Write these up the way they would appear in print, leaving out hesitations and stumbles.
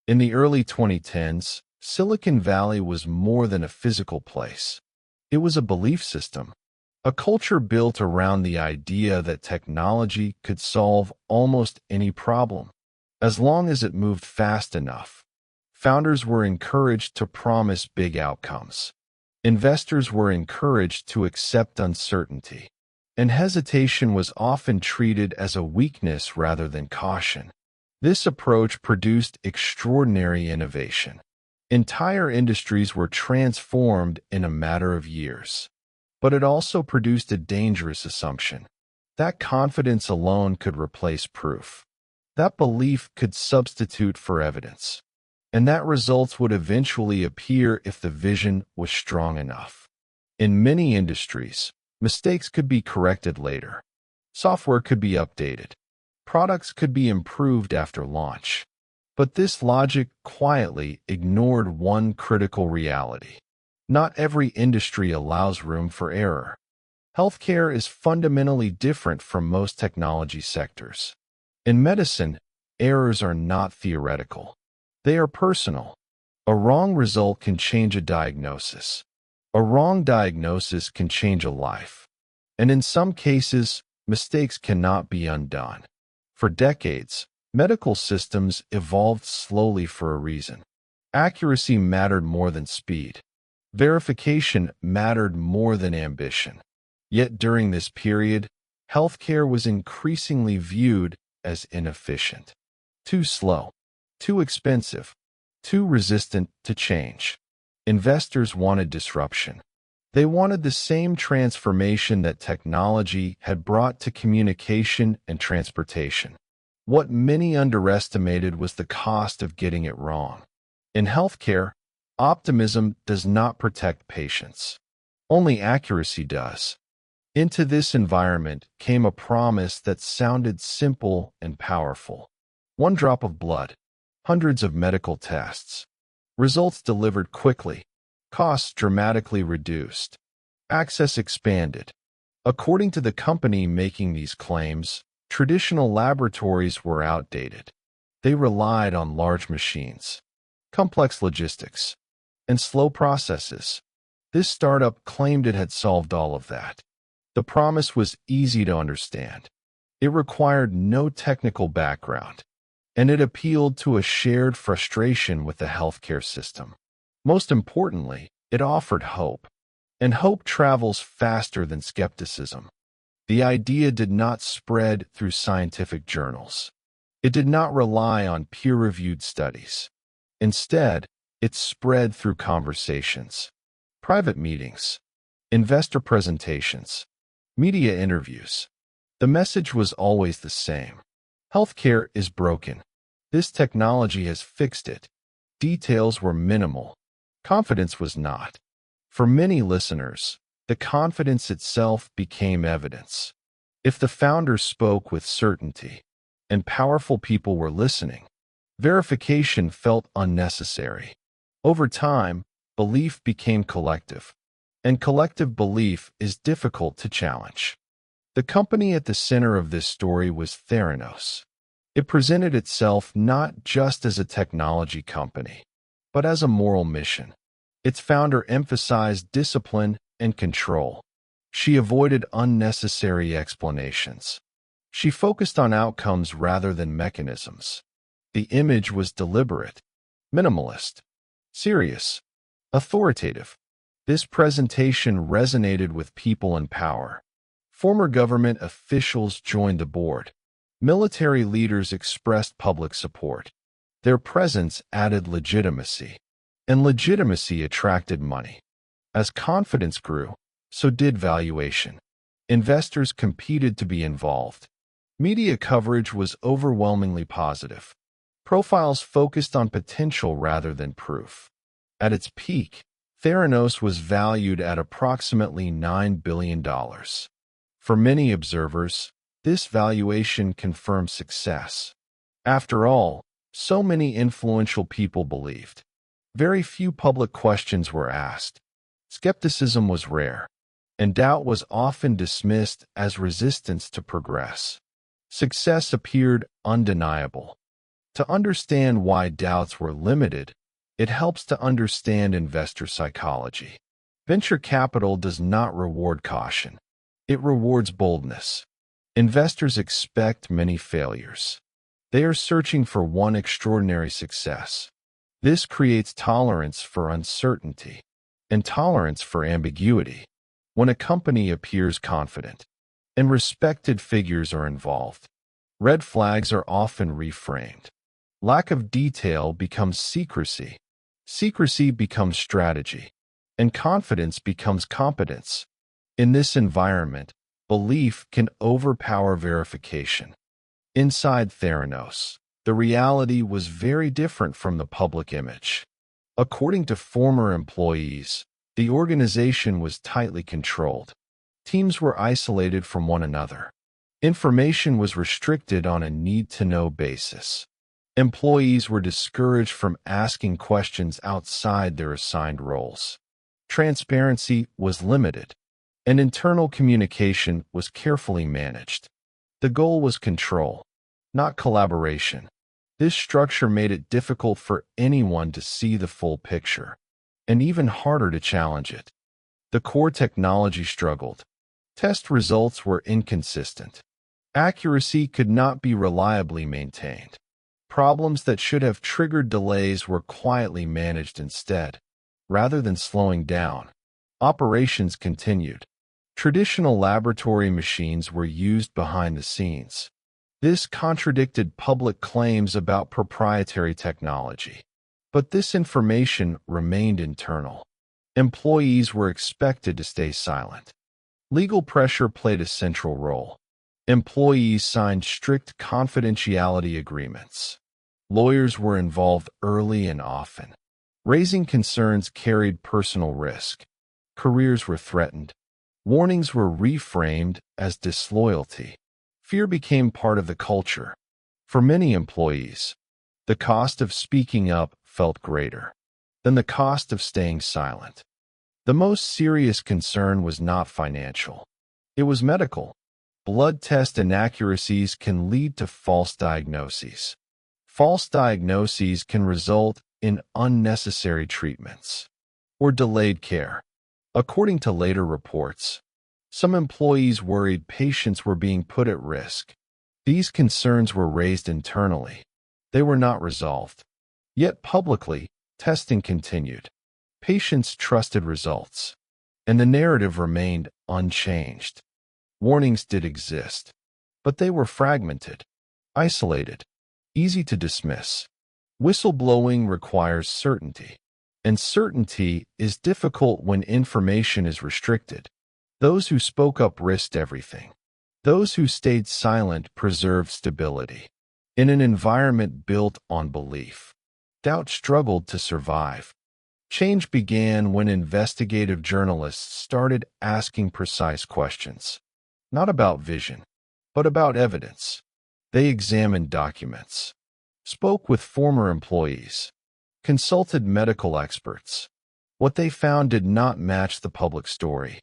In the early 2010s, Silicon Valley was more than a physical place. It was a belief system, a culture built around the idea that technology could solve almost any problem, as long as it moved fast enough. Founders were encouraged to promise big outcomes. Investors were encouraged to accept uncertainty, and hesitation was often treated as a weakness rather than caution. This approach produced extraordinary innovation. Entire industries were transformed in a matter of years. But it also produced a dangerous assumption that confidence alone could replace proof. That belief could substitute for evidence, and that results would eventually appear if the vision was strong enough. In many industries, mistakes could be corrected later. Software could be updated. Products could be improved after launch. But this logic quietly ignored one critical reality. Not every industry allows room for error. Healthcare is fundamentally different from most technology sectors. In medicine, errors are not theoretical. They are personal. A wrong result can change a diagnosis. A wrong diagnosis can change a life. And in some cases, mistakes cannot be undone. For decades, medical systems evolved slowly for a reason. Accuracy mattered more than speed. Verification mattered more than ambition. Yet during this period, healthcare was increasingly viewed as inefficient. Too slow, too expensive, too resistant to change. Investors wanted disruption. They wanted the same transformation that technology had brought to communication and transportation. What many underestimated was the cost of getting it wrong. In healthcare, optimism does not protect patients. Only accuracy does. Into this environment came a promise that sounded simple and powerful. One drop of blood, hundreds of medical tests. Results delivered quickly. Costs dramatically reduced. Access expanded. According to the company making these claims, traditional laboratories were outdated. They relied on large machines, complex logistics, and slow processes. This startup claimed it had solved all of that. The promise was easy to understand. It required no technical background, and it appealed to a shared frustration with the healthcare system. Most importantly, it offered hope, and hope travels faster than skepticism. The idea did not spread through scientific journals. It did not rely on peer-reviewed studies. Instead, it spread through conversations, private meetings, investor presentations, media interviews. The message was always the same. Healthcare is broken. This technology has fixed it. Details were minimal. Confidence was not. For many listeners, the confidence itself became evidence. If the founders spoke with certainty, and powerful people were listening, verification felt unnecessary. Over time, belief became collective, and collective belief is difficult to challenge. The company at the center of this story was Theranos. It presented itself not just as a technology company, but as a moral mission. Its founder emphasized discipline and control. She avoided unnecessary explanations. She focused on outcomes rather than mechanisms. The image was deliberate, minimalist, serious, authoritative. This presentation resonated with people in power. Former government officials joined the board. Military leaders expressed public support. Their presence added legitimacy, and legitimacy attracted money. As confidence grew, so did valuation. Investors competed to be involved. Media coverage was overwhelmingly positive. Profiles focused on potential rather than proof. At its peak, Theranos was valued at approximately $9 billion. For many observers, this valuation confirmed success. After all, so many influential people believed. Very few public questions were asked. Skepticism was rare, and doubt was often dismissed as resistance to progress. Success appeared undeniable. To understand why doubts were limited, it helps to understand investor psychology. Venture capital does not reward caution. It rewards boldness. Investors expect many failures. They are searching for one extraordinary success. This creates tolerance for uncertainty and tolerance for ambiguity. When a company appears confident and respected figures are involved, red flags are often reframed. Lack of detail becomes secrecy. Secrecy becomes strategy, and confidence becomes competence. In this environment, belief can overpower verification. Inside Theranos, the reality was very different from the public image. According to former employees, the organization was tightly controlled. Teams were isolated from one another. Information was restricted on a need-to-know basis. Employees were discouraged from asking questions outside their assigned roles. Transparency was limited, and internal communication was carefully managed. The goal was control, not collaboration. This structure made it difficult for anyone to see the full picture, and even harder to challenge it. The core technology struggled. Test results were inconsistent. Accuracy could not be reliably maintained. Problems that should have triggered delays were quietly managed instead. Rather than slowing down, operations continued. Traditional laboratory machines were used behind the scenes. This contradicted public claims about proprietary technology. But this information remained internal. Employees were expected to stay silent. Legal pressure played a central role. Employees signed strict confidentiality agreements. Lawyers were involved early and often. Raising concerns carried personal risk. Careers were threatened. Warnings were reframed as disloyalty. Fear became part of the culture. For many employees, the cost of speaking up felt greater than the cost of staying silent. The most serious concern was not financial. It was medical. Blood test inaccuracies can lead to false diagnoses. False diagnoses can result in unnecessary treatments or delayed care. According to later reports, some employees worried patients were being put at risk. These concerns were raised internally. They were not resolved. Yet publicly, testing continued. Patients trusted results, and the narrative remained unchanged. Warnings did exist, but they were fragmented, isolated, easy to dismiss. Whistleblowing requires certainty, and certainty is difficult when information is restricted. Those who spoke up risked everything. Those who stayed silent preserved stability. In an environment built on belief, doubt struggled to survive. Change began when investigative journalists started asking precise questions, not about vision, but about evidence. They examined documents, spoke with former employees, consulted medical experts. What they found did not match the public story.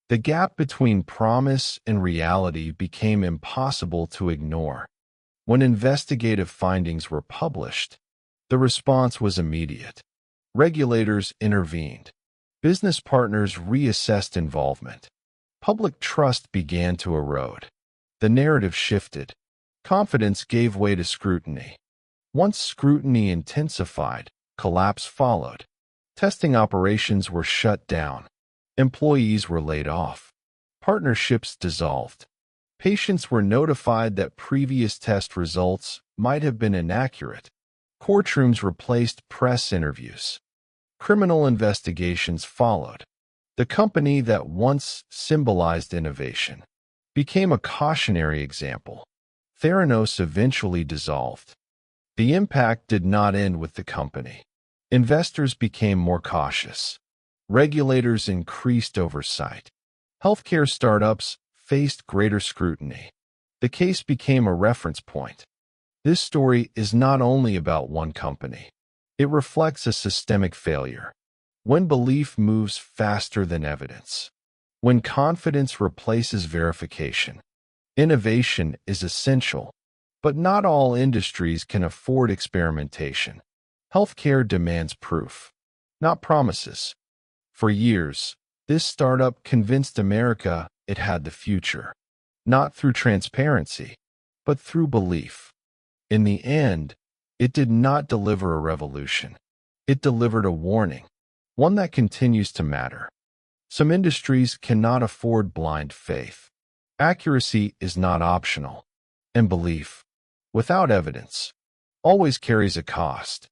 The gap between promise and reality became impossible to ignore. When investigative findings were published, the response was immediate. Regulators intervened. Business partners reassessed involvement. Public trust began to erode. The narrative shifted. Confidence gave way to scrutiny. Once scrutiny intensified, collapse followed. Testing operations were shut down. Employees were laid off. Partnerships dissolved. Patients were notified that previous test results might have been inaccurate. Courtrooms replaced press interviews. Criminal investigations followed. The company that once symbolized innovation became a cautionary example. Theranos eventually dissolved. The impact did not end with the company. Investors became more cautious. Regulators increased oversight. Healthcare startups faced greater scrutiny. The case became a reference point. This story is not only about one company. It reflects a systemic failure. When belief moves faster than evidence. When confidence replaces verification. Innovation is essential, But not all industries can afford experimentation. Healthcare demands proof, not promises. For years, this startup convinced America it had the future, not through transparency, but through belief. In the end, it did not deliver a revolution. It delivered a warning, one that continues to matter. Some industries cannot afford blind faith. Accuracy is not optional, and belief, without evidence, always carries a cost.